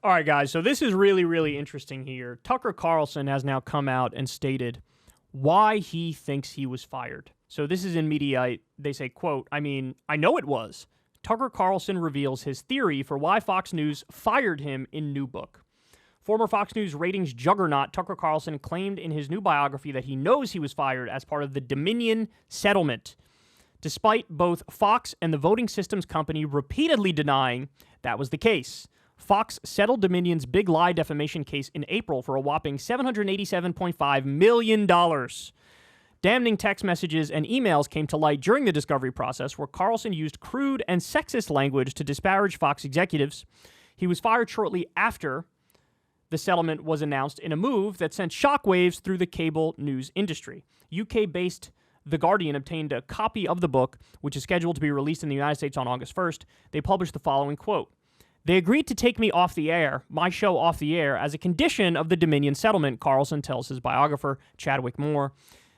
All right, guys, so this is really, really interesting here. Tucker Carlson has now come out and stated why he thinks he was fired. So this is in Mediaite. They say, quote, I know it was. Tucker Carlson reveals his theory for why Fox News fired him in new book. Former Fox News ratings juggernaut Tucker Carlson claimed in his new biography that he knows he was fired as part of the Dominion settlement, despite both Fox and the voting systems company repeatedly denying that was the case. Fox settled Dominion's big lie defamation case in April for a whopping $787.5 million. Damning text messages and emails came to light during the discovery process where Carlson used crude and sexist language to disparage Fox executives. He was fired shortly after the settlement was announced in a move that sent shockwaves through the cable news industry. UK-based The Guardian obtained a copy of the book, which is scheduled to be released in the United States on August 1st. They published the following quote. They agreed to take me off the air, my show off the air, as a condition of the Dominion settlement, Carlson tells his biographer, Chadwick Moore.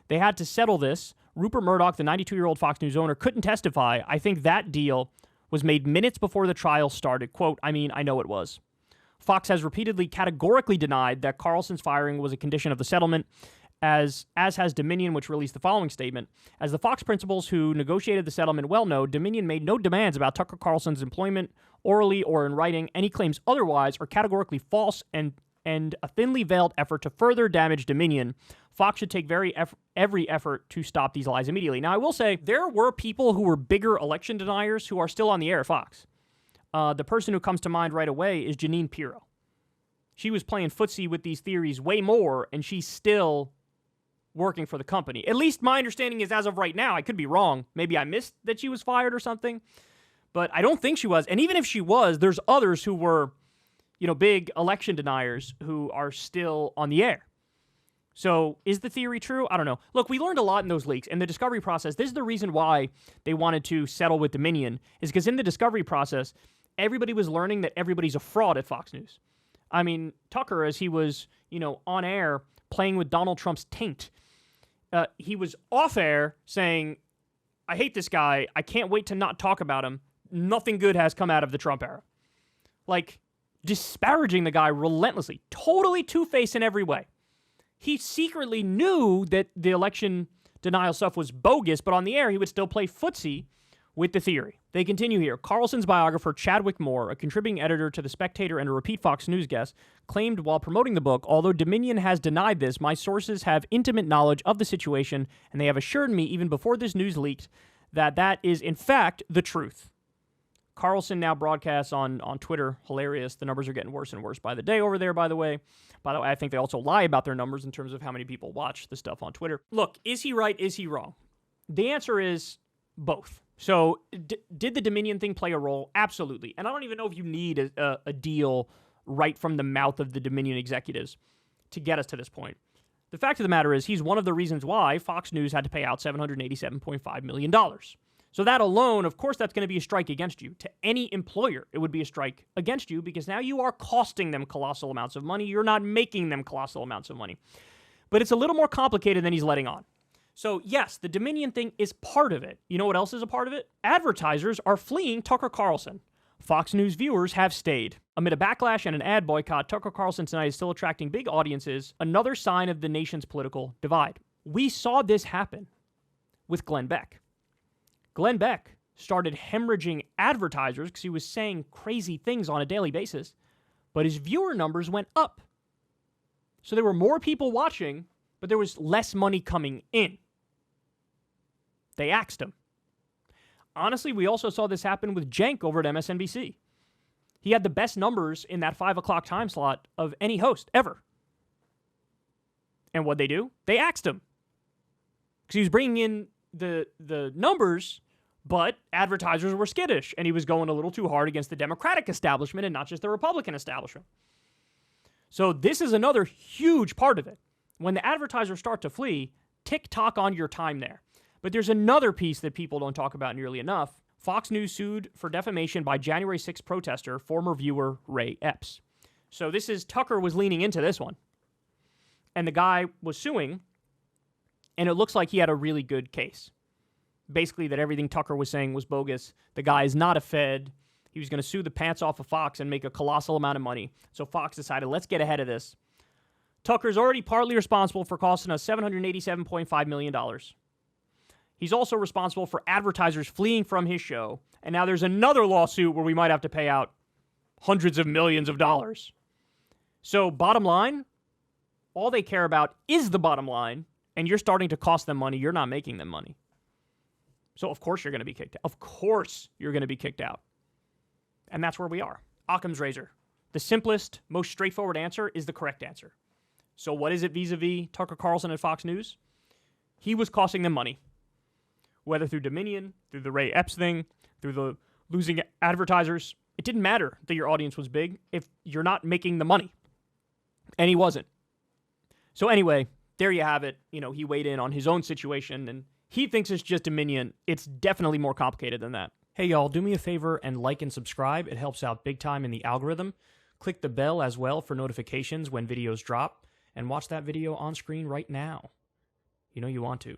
They had to settle this. Rupert Murdoch, the 92-year-old Fox News owner, couldn't testify. I think that deal was made minutes before the trial started. Quote, I know it was. Fox has repeatedly categorically denied that Carlson's firing was a condition of the settlement, as has Dominion, which released the following statement. As the Fox principals who negotiated the settlement well know, Dominion made no demands about Tucker Carlson's employment, orally or in writing. Any claims otherwise are categorically false and a thinly veiled effort to further damage Dominion. Fox should take every effort to stop these lies immediately. Now, I will say, there were people who were bigger election deniers who are still on the air at Fox. The person who comes to mind right away is Janine Pirro. She was playing footsie with these theories way more, and she's still working for the company. At least my understanding is as of right now. I could be wrong. Maybe I missed that she was fired or something. But I don't think she was. And even if she was, there's others who were, big election deniers who are still on the air. So is the theory true? I don't know. Look, we learned a lot in those leaks. In the discovery process, this is the reason why they wanted to settle with Dominion, is because in the discovery process, everybody was learning that everybody's a fraud at Fox News. Tucker, as he was, on air playing with Donald Trump's taint, he was off air saying, I hate this guy. I can't wait to not talk about him. Nothing good has come out of the Trump era. Like, disparaging the guy relentlessly. Totally two-faced in every way. He secretly knew that the election denial stuff was bogus, but on the air he would still play footsie with the theory. They continue here. Carlson's biographer, Chadwick Moore, a contributing editor to The Spectator and a repeat Fox News guest, claimed while promoting the book, although Dominion has denied this, my sources have intimate knowledge of the situation, and they have assured me, even before this news leaked, that is, in fact, the truth. Carlson now broadcasts on Twitter. Hilarious. The numbers are getting worse and worse by the day over there, by the way. By the way, I think they also lie about their numbers in terms of how many people watch the stuff on Twitter. Look, is he right? Is he wrong? The answer is both. So did the Dominion thing play a role? Absolutely. And I don't even know if you need a deal right from the mouth of the Dominion executives to get us to this point. The fact of the matter is he's one of the reasons why Fox News had to pay out $787.5 million. So that alone, of course, that's going to be a strike against you. To any employer, it would be a strike against you because now you are costing them colossal amounts of money. You're not making them colossal amounts of money. But it's a little more complicated than he's letting on. So yes, the Dominion thing is part of it. You know what else is a part of it? Advertisers are fleeing Tucker Carlson. Fox News viewers have stayed. Amid a backlash and an ad boycott, Tucker Carlson tonight is still attracting big audiences, another sign of the nation's political divide. We saw this happen with Glenn Beck. Glenn Beck started hemorrhaging advertisers because he was saying crazy things on a daily basis, but his viewer numbers went up. So there were more people watching, but there was less money coming in. They axed him. Honestly, we also saw this happen with Cenk over at MSNBC. He had the best numbers in that 5 o'clock time slot of any host ever. And what'd they do? They axed him. Because he was bringing in the numbers, but advertisers were skittish, and he was going a little too hard against the Democratic establishment and not just the Republican establishment. So this is another huge part of it. When the advertisers start to flee, tick-tock on your time there. But there's another piece that people don't talk about nearly enough. Fox News sued for defamation by January 6th protester, former viewer Ray Epps. So this is, Tucker was leaning into this one. And the guy was suing, and it looks like he had a really good case. Basically that everything Tucker was saying was bogus. The guy is not a Fed. He was going to sue the pants off of Fox and make a colossal amount of money. So Fox decided, let's get ahead of this. Tucker's already partly responsible for costing us $787.5 million. He's also responsible for advertisers fleeing from his show. And now there's another lawsuit where we might have to pay out hundreds of millions of dollars. So bottom line, all they care about is the bottom line, and you're starting to cost them money. You're not making them money. So of course you're going to be kicked out. Of course you're going to be kicked out. And that's where we are. Occam's razor. The simplest, most straightforward answer is the correct answer. So what is it vis-a-vis Tucker Carlson and Fox News? He was costing them money. Whether through Dominion, through the Ray Epps thing, through the losing advertisers, it didn't matter that your audience was big if you're not making the money. And he wasn't. So anyway, there you have it. He weighed in on his own situation, and he thinks it's just Dominion. It's definitely more complicated than that. Hey, y'all, do me a favor and like and subscribe. It helps out big time in the algorithm. Click the bell as well for notifications when videos drop, and watch that video on screen right now. You know you want to.